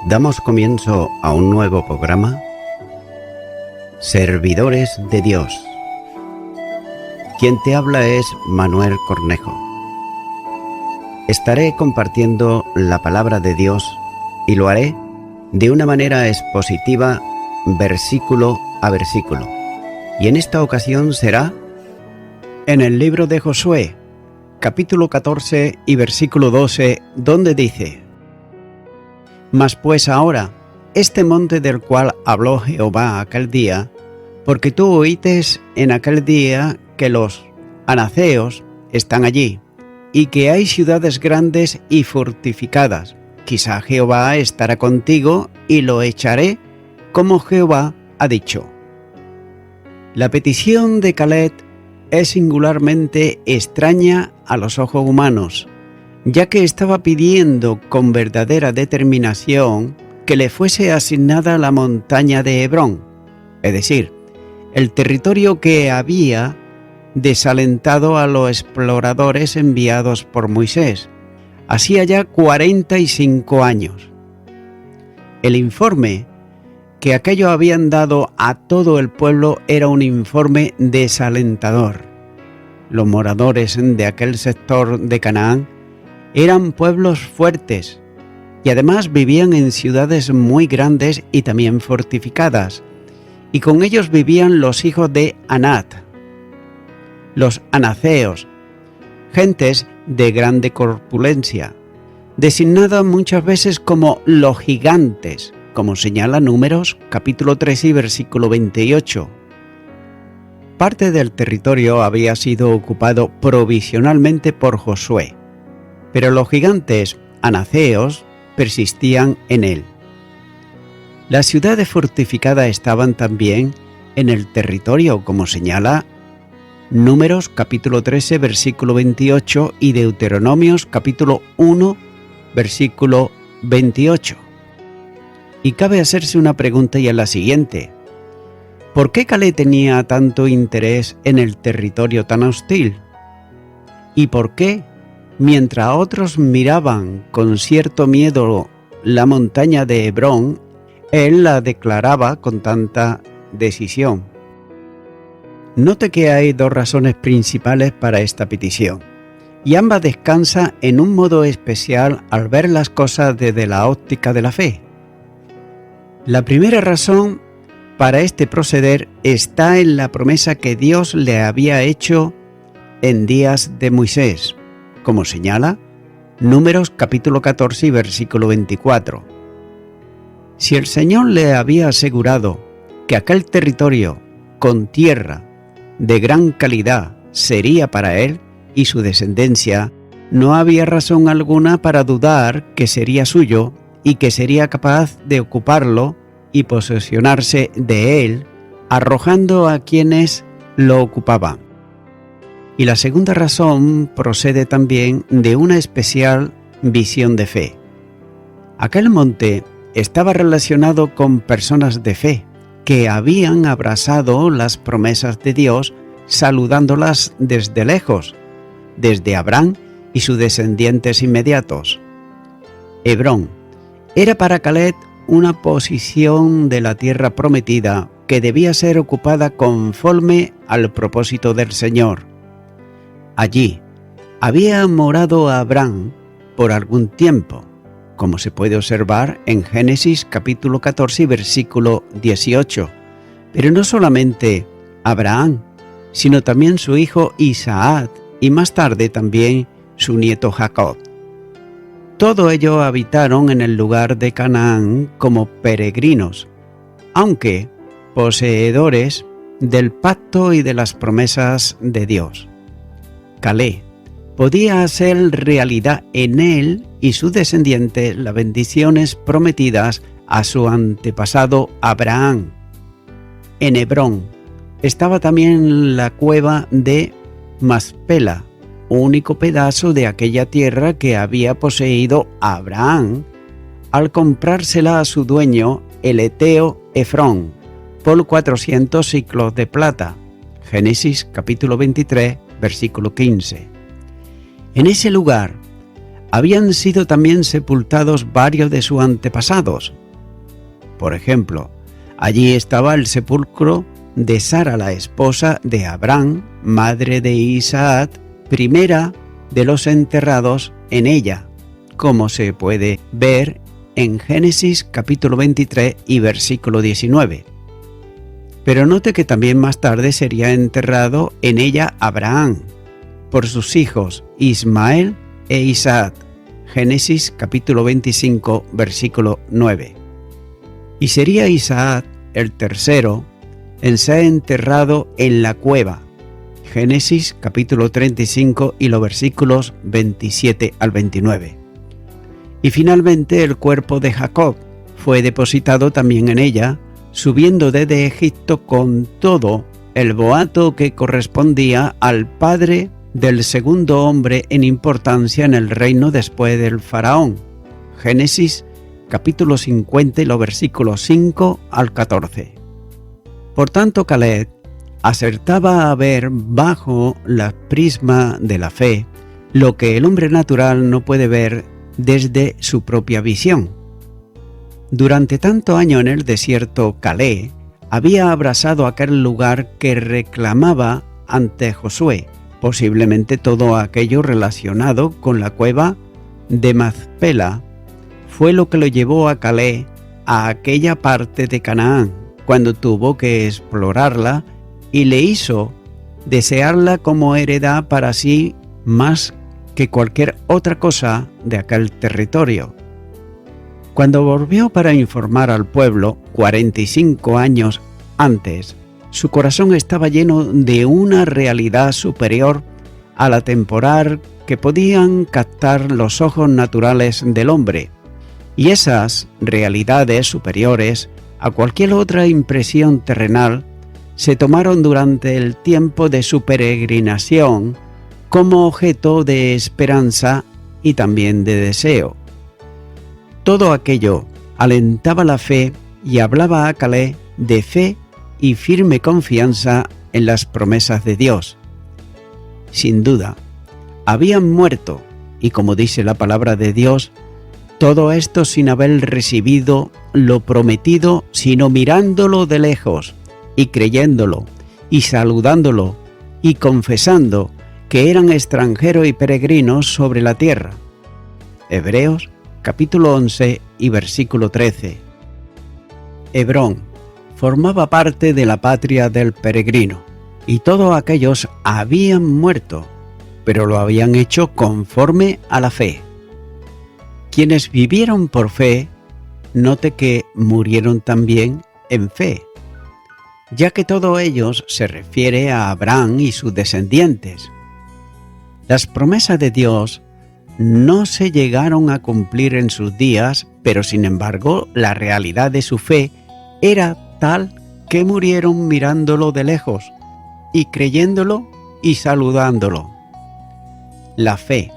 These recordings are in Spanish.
Damos comienzo a un nuevo programa, Servidores de Dios. Quien te habla es Manuel Cornejo. Estaré compartiendo la palabra de Dios y lo haré de una manera expositiva, versículo a versículo. Y en esta ocasión será en el libro de Josué, capítulo 14 y versículo 12, donde dice: Mas pues ahora, este monte del cual habló Jehová aquel día, porque tú oítes en aquel día que los anaceos están allí, y que hay ciudades grandes y fortificadas, quizá Jehová estará contigo y lo echaré, como Jehová ha dicho. La petición de Caleb es singularmente extraña a los ojos humanos, ya que estaba pidiendo con verdadera determinación que le fuese asignada la montaña de Hebrón, es decir, el territorio que había desalentado a los exploradores enviados por Moisés, hacía ya 45 años. El informe que aquello habían dado a todo el pueblo era un informe desalentador. Los moradores de aquel sector de Canaán eran pueblos fuertes y además vivían en ciudades muy grandes y también fortificadas, y con ellos vivían los hijos de Anat, los anaceos, gentes de grande corpulencia, designadas muchas veces como los gigantes, como señala Números capítulo 13 y versículo 28. Parte del territorio había sido ocupado provisionalmente por Josué, pero los gigantes anaceos persistían en él. Las ciudades fortificadas estaban también en el territorio, como señala Números capítulo 13 versículo 28 y Deuteronomios capítulo 1 versículo 28. Y cabe hacerse una pregunta, y es la siguiente: ¿por qué Caleb tenía tanto interés en el territorio tan hostil? ¿Y por qué, mientras otros miraban con cierto miedo la montaña de Hebrón, él la declaraba con tanta decisión? Note que hay dos razones principales para esta petición, y ambas descansan en un modo especial al ver las cosas desde la óptica de la fe. La primera razón para este proceder está en la promesa que Dios le había hecho en días de Moisés, como señala Números capítulo 14 y versículo 24. Si el Señor le había asegurado que aquel territorio con tierra de gran calidad sería para él y su descendencia, no había razón alguna para dudar que sería suyo y que sería capaz de ocuparlo y posesionarse de él, arrojando a quienes lo ocupaban. Y la segunda razón procede también de una especial visión de fe. Aquel monte estaba relacionado con personas de fe que habían abrazado las promesas de Dios, saludándolas desde lejos, desde Abraham y sus descendientes inmediatos. Hebrón era para Caleb una posición de la tierra prometida que debía ser ocupada conforme al propósito del Señor. Allí había morado Abraham por algún tiempo, como se puede observar en Génesis capítulo 14 y versículo 18. Pero no solamente Abraham, sino también su hijo Isaac y más tarde también su nieto Jacob. Todos ellos habitaron en el lugar de Canaán como peregrinos, aunque poseedores del pacto y de las promesas de Dios. Caleb podía hacer realidad en él y sus descendientes las bendiciones prometidas a su antepasado Abraham. En Hebrón estaba también la cueva de Maspela, único pedazo de aquella tierra que había poseído Abraham al comprársela a su dueño, el heteo Efrón, por 400 siclos de plata. Génesis capítulo 23, versículo 15. En ese lugar habían sido también sepultados varios de sus antepasados. Por ejemplo, allí estaba el sepulcro de Sara, la esposa de Abraham, madre de Isaac, primera de los enterrados en ella, como se puede ver en Génesis capítulo 23 y versículo 19. Pero note que también más tarde sería enterrado en ella Abraham, por sus hijos Ismael e Isaac, Génesis capítulo 25 versículo 9. Y sería Isaac el tercero en ser enterrado en la cueva, Génesis capítulo 35 y los versículos 27 al 29. Y finalmente el cuerpo de Jacob fue depositado también en ella, subiendo desde Egipto con todo el boato que correspondía al padre del segundo hombre en importancia en el reino después del faraón, Génesis capítulo 50 y los versículos 5 al 14. Por tanto, Caleb acertaba a ver bajo la prisma de la fe lo que el hombre natural no puede ver desde su propia visión. Durante tanto año en el desierto, Caleb había abrazado aquel lugar que reclamaba ante Josué, posiblemente todo aquello relacionado con la cueva de Macpela fue lo que lo llevó a Caleb a aquella parte de Canaán, cuando tuvo que explorarla y le hizo desearla como heredad para sí más que cualquier otra cosa de aquel territorio. Cuando volvió para informar al pueblo 45 años antes, su corazón estaba lleno de una realidad superior a la temporal que podían captar los ojos naturales del hombre, y esas realidades superiores a cualquier otra impresión terrenal se tomaron durante el tiempo de su peregrinación como objeto de esperanza y también de deseo. Todo aquello alentaba la fe y hablaba a Caleb de fe y firme confianza en las promesas de Dios. Sin duda, habían muerto, y como dice la palabra de Dios, todo esto sin haber recibido lo prometido, sino mirándolo de lejos, y creyéndolo, y saludándolo, y confesando que eran extranjeros y peregrinos sobre la tierra. Hebreos capítulo 11 y versículo 13. Hebrón formaba parte de la patria del peregrino, y todos aquellos habían muerto, pero lo habían hecho conforme a la fe. Quienes vivieron por fe, note que murieron también en fe, ya que todo ellos se refiere a Abraham y sus descendientes. Las promesas de Dios no se llegaron a cumplir en sus días, pero sin embargo la realidad de su fe era tal que murieron mirándolo de lejos y creyéndolo y saludándolo. La fe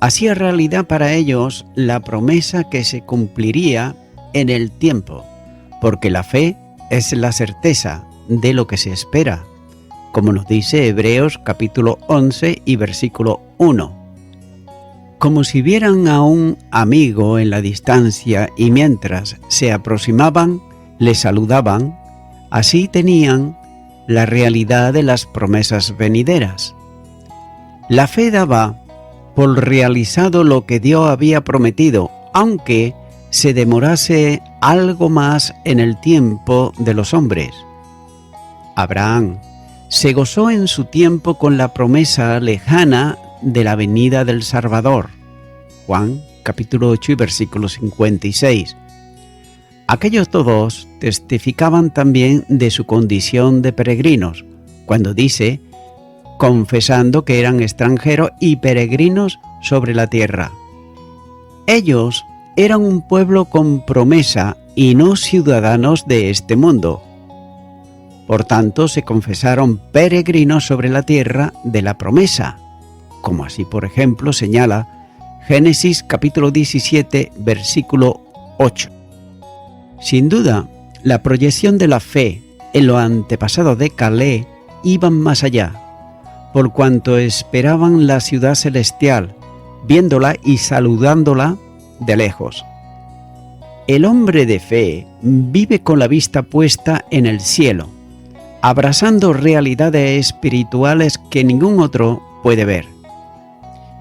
hacía realidad para ellos la promesa que se cumpliría en el tiempo, porque la fe es la certeza de lo que se espera, como nos dice Hebreos capítulo 11 y versículo 1. Como si vieran a un amigo en la distancia y mientras se aproximaban, le saludaban, así tenían la realidad de las promesas venideras. La fe daba por realizado lo que Dios había prometido, aunque se demorase algo más en el tiempo de los hombres. Abraham se gozó en su tiempo con la promesa lejana de la venida del Salvador. Juan capítulo 8 y versículo 56. Aquellos dos testificaban también de su condición de peregrinos, cuando dice, confesando que eran extranjeros y peregrinos sobre la tierra. Ellos eran un pueblo con promesa y no ciudadanos de este mundo. Por tanto, se confesaron peregrinos sobre la tierra de la promesa, como así, por ejemplo, señala Génesis capítulo 17, versículo 8. Sin duda, la proyección de la fe en los antepasados de Caleb iban más allá, por cuanto esperaban la ciudad celestial, viéndola y saludándola de lejos. El hombre de fe vive con la vista puesta en el cielo, abrazando realidades espirituales que ningún otro puede ver.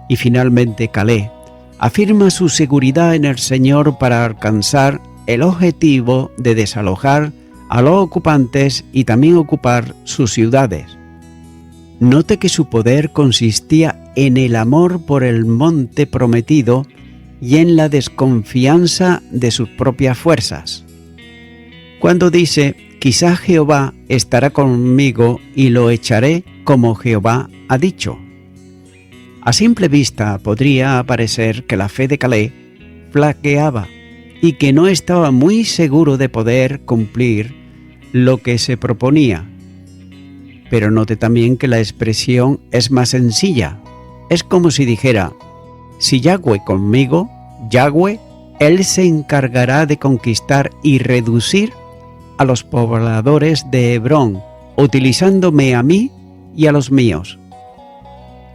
Y finalmente Caleb afirma su seguridad en el Señor para alcanzar el objetivo de desalojar a los ocupantes y también ocupar sus ciudades. Note que su poder consistía en el amor por el monte prometido y en la desconfianza de sus propias fuerzas. Cuando dice, quizá Jehová estará conmigo y lo echaré como Jehová ha dicho. A simple vista podría parecer que la fe de Caleb flaqueaba y que no estaba muy seguro de poder cumplir lo que se proponía. Pero note también que la expresión es más sencilla. Es como si dijera, si Yahweh conmigo, Yahweh, Él se encargará de conquistar y reducir a los pobladores de Hebrón, utilizándome a mí y a los míos.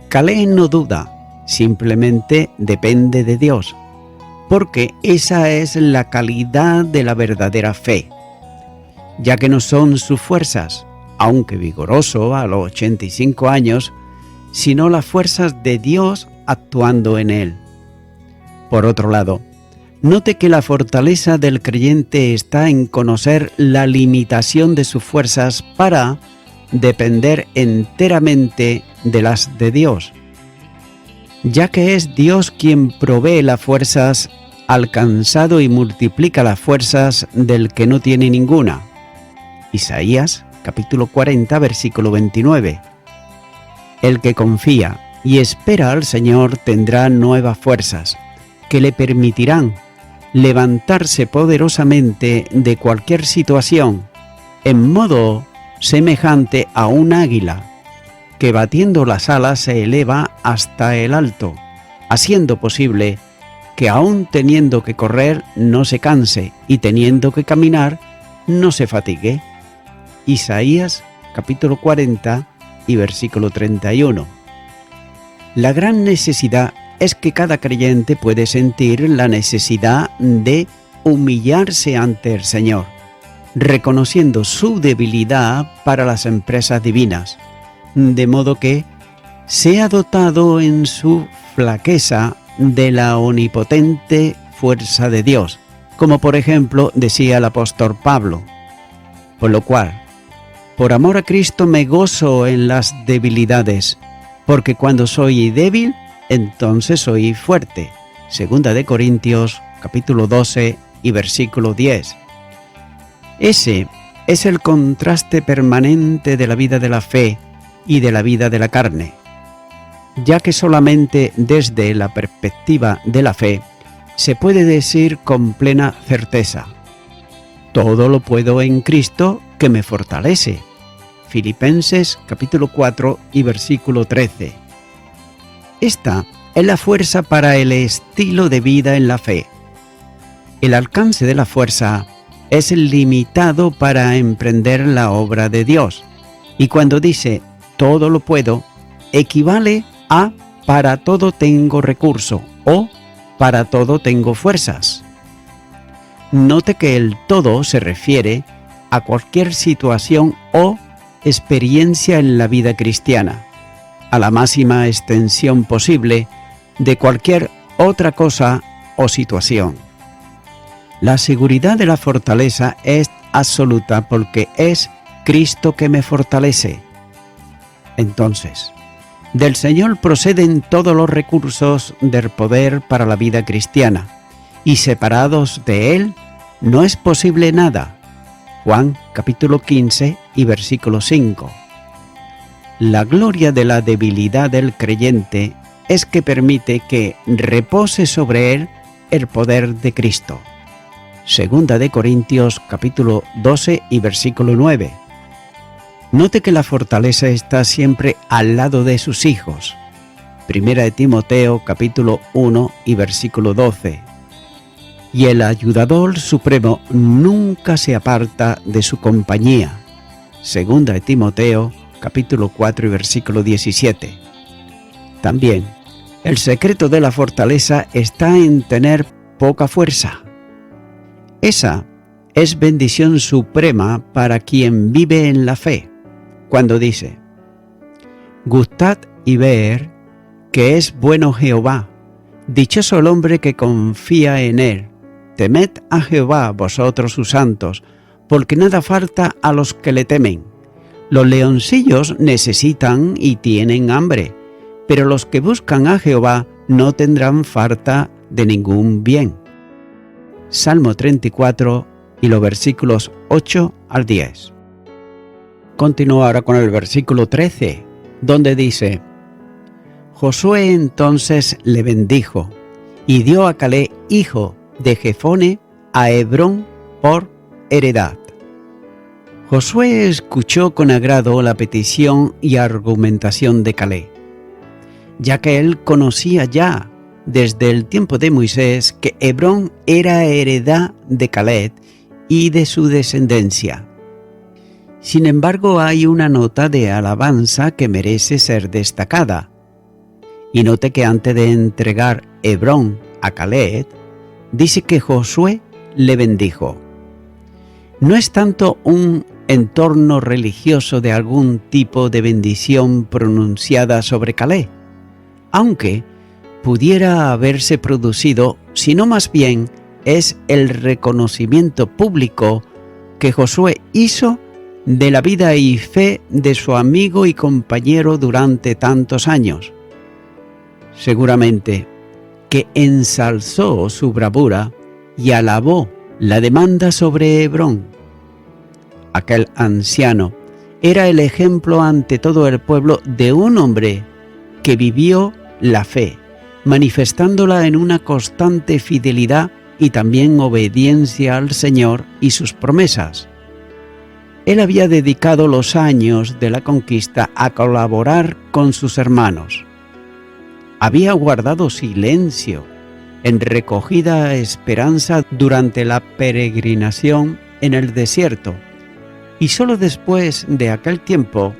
Caleb no duda, simplemente depende de Dios, porque esa es la calidad de la verdadera fe, ya que no son sus fuerzas, aunque vigoroso a los 85 años, sino las fuerzas de Dios actuando en él. Por otro lado, note que la fortaleza del creyente está en conocer la limitación de sus fuerzas para depender enteramente de las de Dios, ya que es Dios quien provee las fuerzas al cansado y multiplica las fuerzas del que no tiene ninguna. Isaías capítulo 40, versículo 29. El que confía y espera al Señor tendrá nuevas fuerzas, que le permitirán levantarse poderosamente de cualquier situación, en modo semejante a un águila, que batiendo las alas se eleva hasta el alto, haciendo posible que aun teniendo que correr no se canse y teniendo que caminar no se fatigue. Isaías capítulo 40 y versículo 31. La gran necesidad es que cada creyente puede sentir la necesidad de humillarse ante el Señor, reconociendo su debilidad para las empresas divinas, de modo que sea dotado en su flaqueza de la omnipotente fuerza de Dios, como por ejemplo decía el apóstol Pablo, por lo cual, por amor a Cristo me gozo en las debilidades, porque cuando soy débil, entonces soy fuerte. Segunda de Corintios, capítulo 12 y versículo 10. Ese es el contraste permanente de la vida de la fe y de la vida de la carne, ya que solamente desde la perspectiva de la fe se puede decir con plena certeza: todo lo puedo en Cristo que me fortalece. Filipenses capítulo 4 y versículo 13. Esta es la fuerza para el estilo de vida en la fe. El alcance de la fuerza es limitado para emprender la obra de Dios, y cuando dice todo lo puedo, equivale a para todo tengo recurso o para todo tengo fuerzas. Note que el todo se refiere a cualquier situación o experiencia en la vida cristiana, a la máxima extensión posible de cualquier otra cosa o situación. La seguridad de la fortaleza es absoluta porque es Cristo que me fortalece. Entonces, del Señor proceden todos los recursos del poder para la vida cristiana, y separados de Él no es posible nada. Juan capítulo 15 y versículo 5. La gloria de la debilidad del creyente es que permite que repose sobre él el poder de Cristo. Segunda de Corintios capítulo 12 y versículo 9. Note que la fortaleza está siempre al lado de sus hijos. Primera de Timoteo capítulo 1 y versículo 12. Y el ayudador supremo nunca se aparta de su compañía. Segunda de Timoteo capítulo 4 y versículo 17. También, El secreto de la fortaleza está en tener poca fuerza. Esa es bendición suprema para quien vive en la fe, cuando dice: gustad y ver que es bueno Jehová, dichoso el hombre que confía en él. Temed a Jehová vosotros sus santos, porque nada falta a los que le temen. Los leoncillos necesitan y tienen hambre, pero los que buscan a Jehová no tendrán falta de ningún bien. Salmo 34 y los versículos 8 al 10. Continúo ahora con el versículo 13, donde dice: Josué entonces le bendijo y dio a Caleb, hijo de Jefone, a Hebrón por heredad. Josué escuchó con agrado la petición y argumentación de Caleb, ya que él conocía ya desde el tiempo de Moisés que Hebrón era heredad de Caleb y de su descendencia. Sin embargo, hay una nota de alabanza que merece ser destacada. Y note que antes de entregar Hebrón a Caleb, dice que Josué le bendijo. No es tanto un entorno religioso de algún tipo de bendición pronunciada sobre Caleb, aunque pudiera haberse producido, sino más bien es el reconocimiento público que Josué hizo de la vida y fe de su amigo y compañero durante tantos años. Seguramente que ensalzó su bravura y alabó la demanda sobre Hebrón. Aquel anciano era el ejemplo ante todo el pueblo de un hombre que vivió la fe, manifestándola en una constante fidelidad y también obediencia al Señor y sus promesas. Él había dedicado los años de la conquista a colaborar con sus hermanos. Había guardado silencio en recogida esperanza durante la peregrinación en el desierto, y solo después de aquel tiempo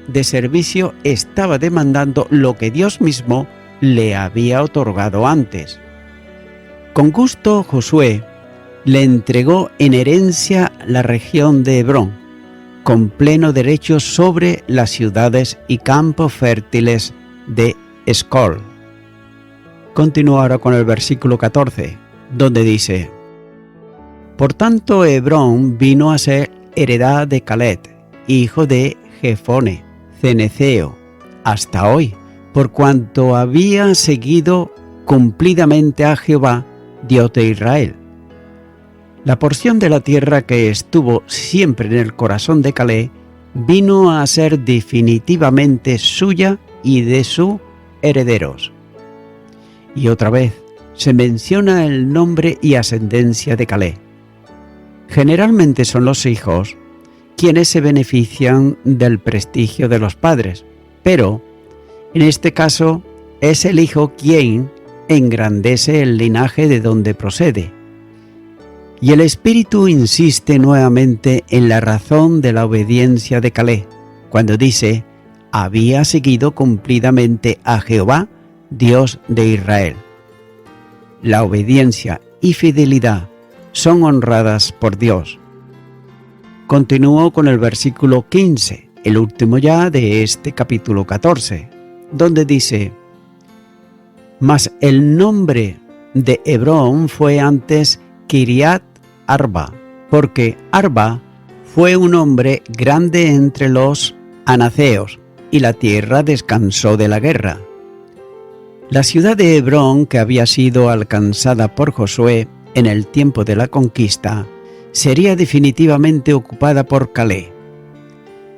de servicio estaba demandando lo que Dios mismo le había otorgado antes. Con gusto Josué le entregó en herencia la región de Hebrón, con pleno derecho sobre las ciudades y campos fértiles de Escol. Continúo ahora con el versículo 14, donde dice: Por tanto Hebrón vino a ser heredad de Caleb, hijo de Jefone, ceneceo, hasta hoy, por cuanto había seguido cumplidamente a Jehová, Dios de Israel. La porción de la tierra que estuvo siempre en el corazón de Caleb vino a ser definitivamente suya y de sus herederos. Y otra vez se menciona el nombre y ascendencia de Caleb. Generalmente son los hijos quienes se benefician del prestigio de los padres, pero en este caso es el hijo quien engrandece el linaje de donde procede. Y el Espíritu insiste nuevamente en la razón de la obediencia de Caleb, cuando dice: había seguido cumplidamente a Jehová, Dios de Israel. La obediencia y fidelidad son honradas por Dios. Continúo con el versículo 15, el último ya de este capítulo 14, donde dice: Mas el nombre de Hebrón fue antes Kiriat Arba, porque Arba fue un hombre grande entre los anaceos, y la tierra descansó de la guerra. La ciudad de Hebrón, que había sido alcanzada por Josué en el tiempo de la conquista, sería definitivamente ocupada por Caleb.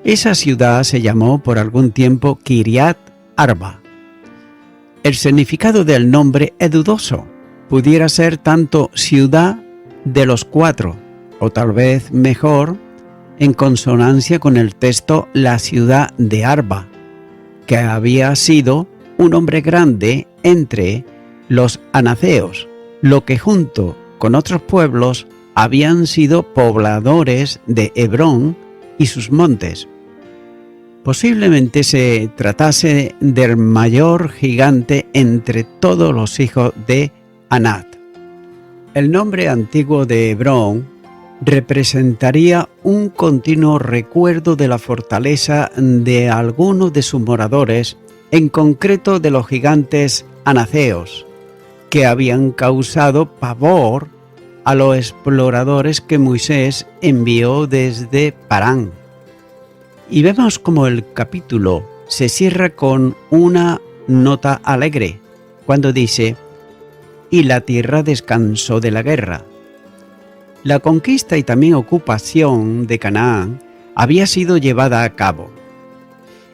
Esa ciudad se llamó por algún tiempo Kiriat Arba. El significado del nombre es dudoso. Pudiera ser tanto ciudad de los cuatro, o tal vez mejor, en consonancia con el texto, la ciudad de Arba, que había sido un hombre grande entre los anaceos, lo que junto con otros pueblos habían sido pobladores de Hebrón y sus montes. Posiblemente se tratase del mayor gigante entre todos los hijos de Anat. El nombre antiguo de Hebrón representaría un continuo recuerdo de la fortaleza de algunos de sus moradores, en concreto de los gigantes anaceos, que habían causado pavor a los exploradores que Moisés envió desde Parán. Y vemos como el capítulo se cierra con una nota alegre, cuando dice: «Y la tierra descansó de la guerra». La conquista y también ocupación de Canaán había sido llevada a cabo.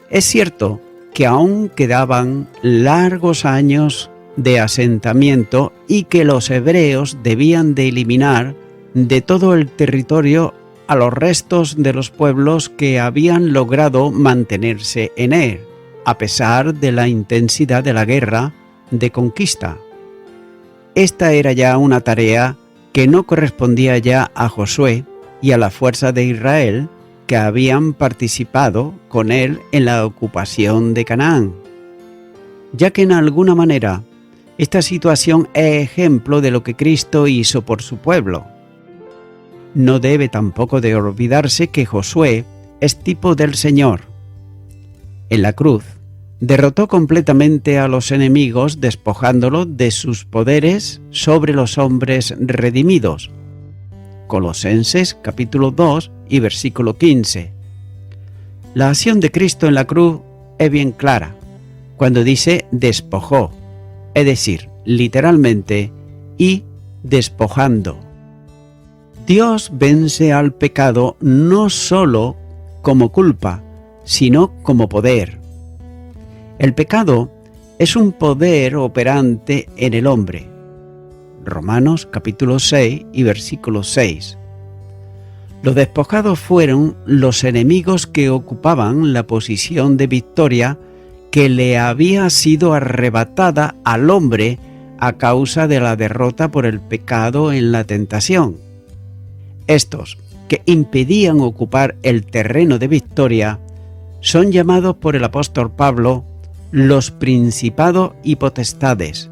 Es cierto que aún quedaban largos años de asentamiento y que los hebreos debían de eliminar de todo el territorio a los restos de los pueblos que habían logrado mantenerse en él, a pesar de la intensidad de la guerra de conquista. Esta era ya una tarea que no correspondía ya a Josué y a la fuerza de Israel que habían participado con él en la ocupación de Canaán, ya que en alguna manera esta situación es ejemplo de lo que Cristo hizo por su pueblo. No debe tampoco de olvidarse que Josué es tipo del Señor. En la cruz derrotó completamente a los enemigos, despojándolos de sus poderes sobre los hombres redimidos. Colosenses capítulo 2 y versículo 15. La acción de Cristo en la cruz es bien clara, cuando dice despojó, es decir, literalmente, y despojando. Dios vence al pecado no solo como culpa, sino como poder. El pecado es un poder operante en el hombre. Romanos capítulo 6 y versículo 6. Los despojados fueron los enemigos que ocupaban la posición de victoria que le había sido arrebatada al hombre a causa de la derrota por el pecado en la tentación. Estos, que impedían ocupar el terreno de victoria, son llamados por el apóstol Pablo los principados y potestades.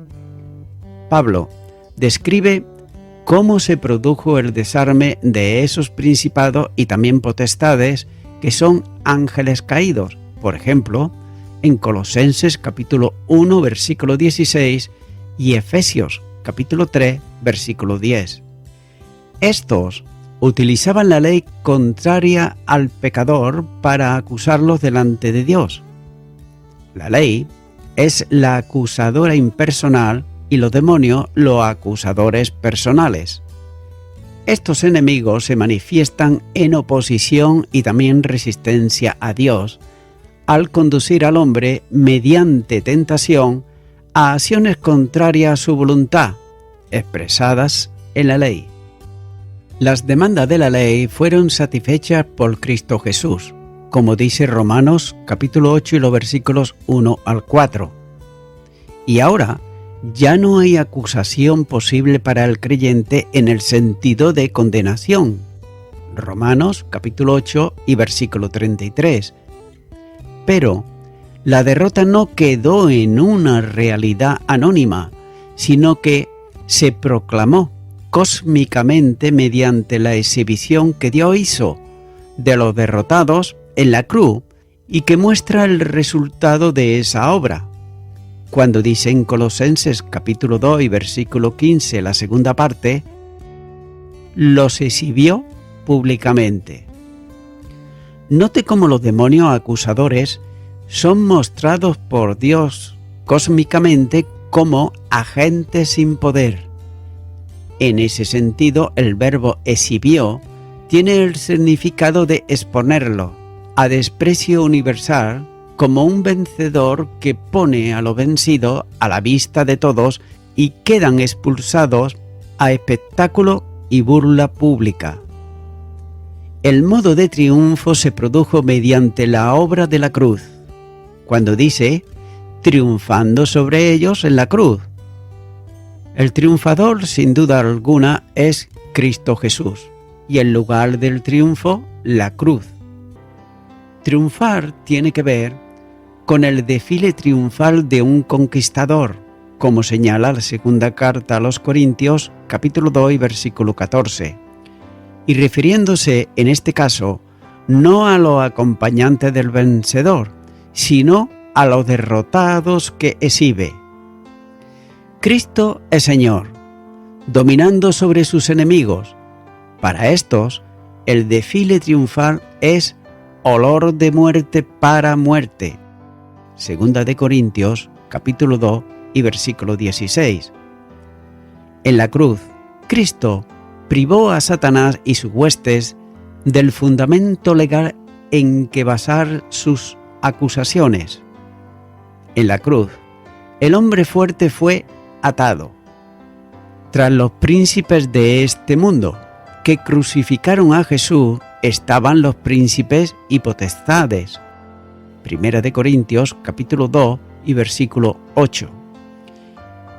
Pablo describe cómo se produjo el desarme de esos principados y también potestades que son ángeles caídos, por ejemplo, en Colosenses capítulo 1 versículo 16 y Efesios capítulo 3 versículo 10. Estos utilizaban la ley contraria al pecador para acusarlos delante de Dios. La ley es la acusadora impersonal y los demonios los acusadores personales. Estos enemigos se manifiestan en oposición y también resistencia a Dios al conducir al hombre mediante tentación a acciones contrarias a su voluntad, expresadas en la ley. Las demandas de la ley fueron satisfechas por Cristo Jesús, como dice Romanos capítulo 8 y los versículos 1 al 4. Y ahora ya no hay acusación posible para el creyente en el sentido de condenación. Romanos capítulo 8 y versículo 33. Pero la derrota no quedó en una realidad anónima, sino que se proclamó cósmicamente mediante la exhibición que Dios hizo de los derrotados en la cruz y que muestra el resultado de esa obra. Cuando dice en Colosenses capítulo 2 y versículo 15 la segunda parte, los exhibió públicamente. Note cómo los demonios acusadores son mostrados por Dios cósmicamente como agentes sin poder. En ese sentido, el verbo exhibió tiene el significado de exponerlo a desprecio universal como un vencedor que pone a lo vencido a la vista de todos y quedan expulsados a espectáculo y burla pública. El modo de triunfo se produjo mediante la obra de la cruz, cuando dice, triunfando sobre ellos en la cruz. El triunfador, sin duda alguna, es Cristo Jesús, y el lugar del triunfo, la cruz. Triunfar tiene que ver con el desfile triunfal de un conquistador, como señala la segunda carta a los Corintios, capítulo 2 y versículo 14. Y refiriéndose en este caso no a los acompañantes del vencedor, sino a los derrotados que exhibe. Cristo es Señor, dominando sobre sus enemigos. Para estos, el desfile triunfal es olor de muerte para muerte. Segunda de Corintios, capítulo 2 y versículo 16. En la cruz, Cristo privó a Satanás y sus huestes del fundamento legal en que basar sus acusaciones. En la cruz, el hombre fuerte fue atado. Tras los príncipes de este mundo, que crucificaron a Jesús, estaban los príncipes y potestades. Primera de Corintios, capítulo 2 y versículo 8.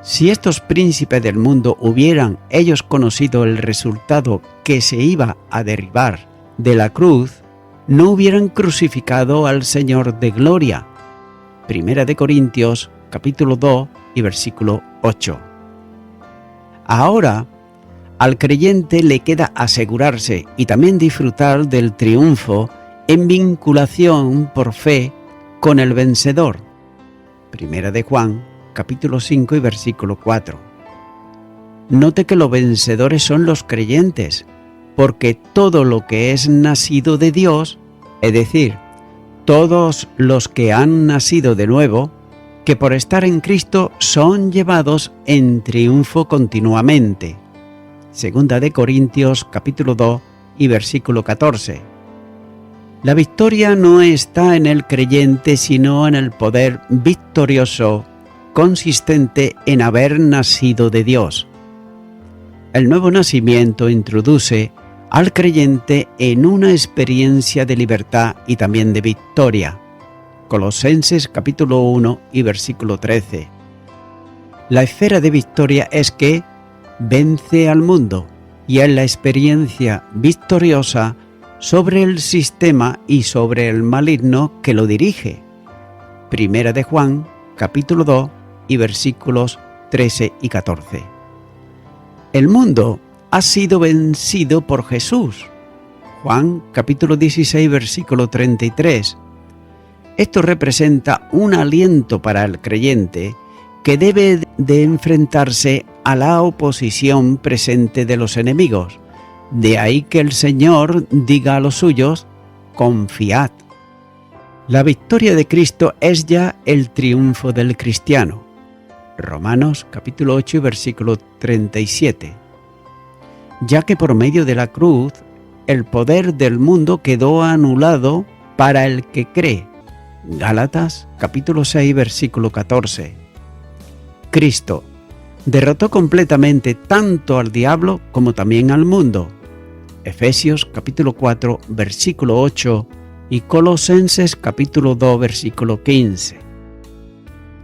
Si estos príncipes del mundo hubieran ellos conocido el resultado que se iba a derribar de la cruz, no hubieran crucificado al Señor de gloria. Primera de Corintios, capítulo 2 y versículo 8. Ahora, al creyente le queda asegurarse y también disfrutar del triunfo en vinculación por fe con el vencedor. Primera de Juan, capítulo 5 y versículo 4. Note que los vencedores son los creyentes, porque todo lo que es nacido de Dios, es decir, todos los que han nacido de nuevo, que por estar en Cristo son llevados en triunfo continuamente. Segunda de Corintios, capítulo 2 y versículo 14. La victoria no está en el creyente, sino en el poder victorioso consistente en haber nacido de Dios. El nuevo nacimiento introduce al creyente en una experiencia de libertad y también de victoria. Colosenses capítulo 1 y versículo 13. La esfera de victoria es que vence al mundo y es la experiencia victoriosa sobre el sistema y sobre el maligno que lo dirige. Primera de Juan capítulo 2 y versículos 13 y 14. El mundo ha sido vencido por Jesús. Juan capítulo 16 versículo 33. Esto representa un aliento para el creyente que debe de enfrentarse a la oposición presente de los enemigos. De ahí que el Señor diga a los suyos: confiad. La victoria de Cristo es ya el triunfo del cristiano. Romanos capítulo 8 y versículo 37. Ya que por medio de la cruz el poder del mundo quedó anulado para el que cree. Gálatas capítulo 6 versículo 14. Cristo derrotó completamente tanto al diablo como también al mundo. Efesios capítulo 4 versículo 8 y Colosenses capítulo 2 versículo 15.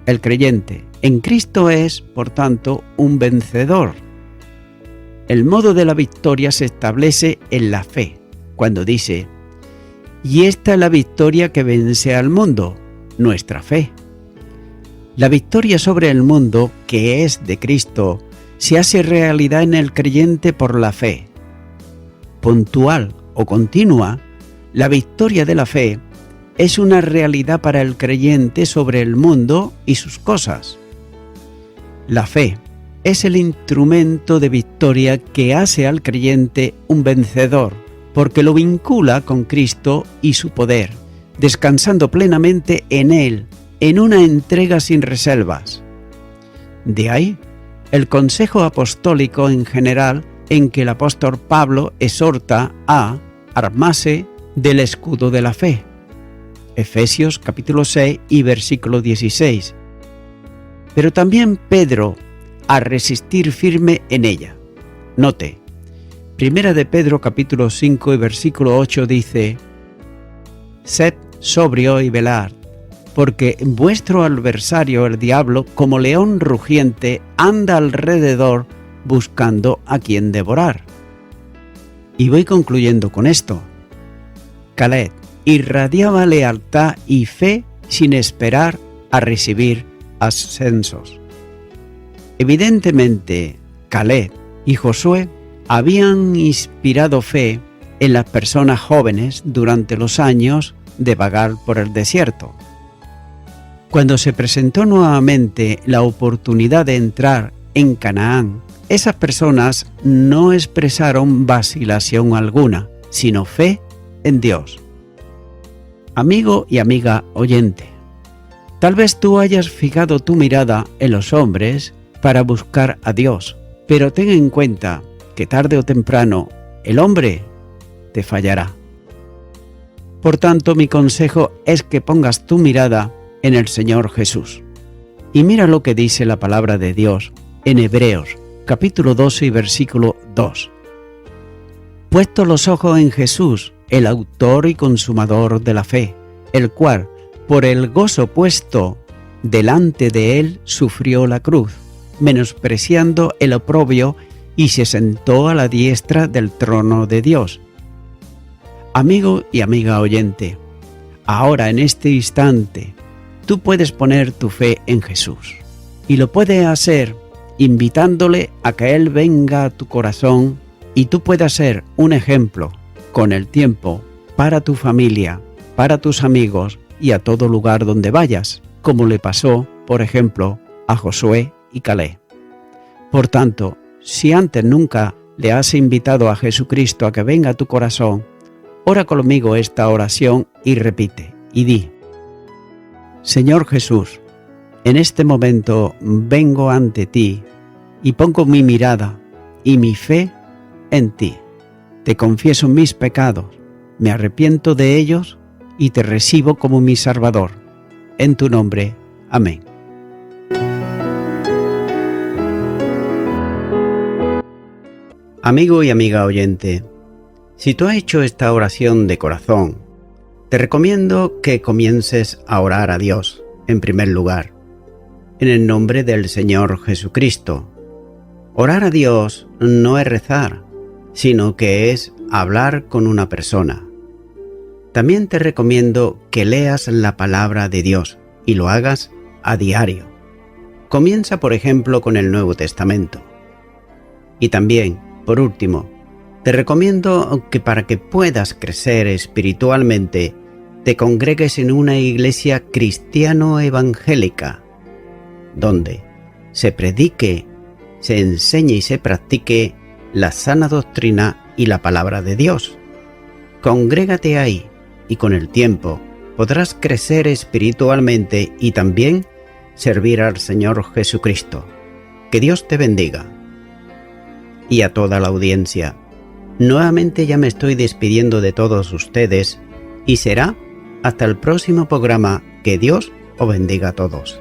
El creyente en Cristo es, por tanto, un vencedor. El modo de la victoria se establece en la fe, cuando dice: y esta es la victoria que vence al mundo, nuestra fe. La victoria sobre el mundo, que es de Cristo, se hace realidad en el creyente por la fe. Puntual o continua, la victoria de la fe es una realidad para el creyente sobre el mundo y sus cosas. La fe es el instrumento de victoria que hace al creyente un vencedor, porque lo vincula con Cristo y su poder, descansando plenamente en Él, en una entrega sin reservas. De ahí el consejo apostólico en general, en que el apóstol Pablo exhorta a armarse del escudo de la fe. Efesios capítulo 6 y versículo 16. Pero también Pedro a resistir firme en ella. Note, Primera de Pedro capítulo 5 y versículo 8 dice: sed sobrio y velad, porque vuestro adversario el diablo, como león rugiente, anda alrededor buscando a quien devorar. Y voy concluyendo con esto. Caled irradiaba lealtad y fe sin esperar a recibir ascensos. Evidentemente, Caleb y Josué habían inspirado fe en las personas jóvenes durante los años de vagar por el desierto. Cuando se presentó nuevamente la oportunidad de entrar en Canaán, esas personas no expresaron vacilación alguna, sino fe en Dios. Amigo y amiga oyente, tal vez tú hayas fijado tu mirada en los hombres para buscar a Dios, pero ten en cuenta que tarde o temprano el hombre te fallará. Por tanto, mi consejo es que pongas tu mirada en el Señor Jesús. Y mira lo que dice la palabra de Dios en Hebreos, capítulo 12 y versículo 2. Puesto los ojos en Jesús, el autor y consumador de la fe, el cual, por el gozo puesto delante de él, sufrió la cruz, menospreciando el oprobio, y se sentó a la diestra del trono de Dios. Amigo y amiga oyente, ahora en este instante, tú puedes poner tu fe en Jesús, y lo puedes hacer invitándole a que Él venga a tu corazón y tú puedas ser un ejemplo con el tiempo para tu familia, para tus amigos y a todo lugar donde vayas, como le pasó, por ejemplo, a Josué y Caleb. Por tanto, si antes nunca le has invitado a Jesucristo a que venga a tu corazón, ora conmigo esta oración y repite, y di: Señor Jesús, en este momento vengo ante ti y pongo mi mirada y mi fe en ti. Te confieso mis pecados, me arrepiento de ellos y te recibo como mi Salvador. En tu nombre, amén. Amigo y amiga oyente, si tú has hecho esta oración de corazón, te recomiendo que comiences a orar a Dios, en primer lugar, en el nombre del Señor Jesucristo. Orar a Dios no es rezar, sino que es hablar con una persona. También te recomiendo que leas la palabra de Dios y lo hagas a diario. Comienza, por ejemplo, con el Nuevo Testamento. Y también, por último, te recomiendo que para que puedas crecer espiritualmente, te congregues en una iglesia cristiano-evangélica, donde se predique, se enseñe y se practique la sana doctrina y la palabra de Dios. Congrégate ahí y con el tiempo podrás crecer espiritualmente y también servir al Señor Jesucristo. Que Dios te bendiga. Y a toda la audiencia, nuevamente ya me estoy despidiendo de todos ustedes y será hasta el próximo programa. Que Dios os bendiga a todos.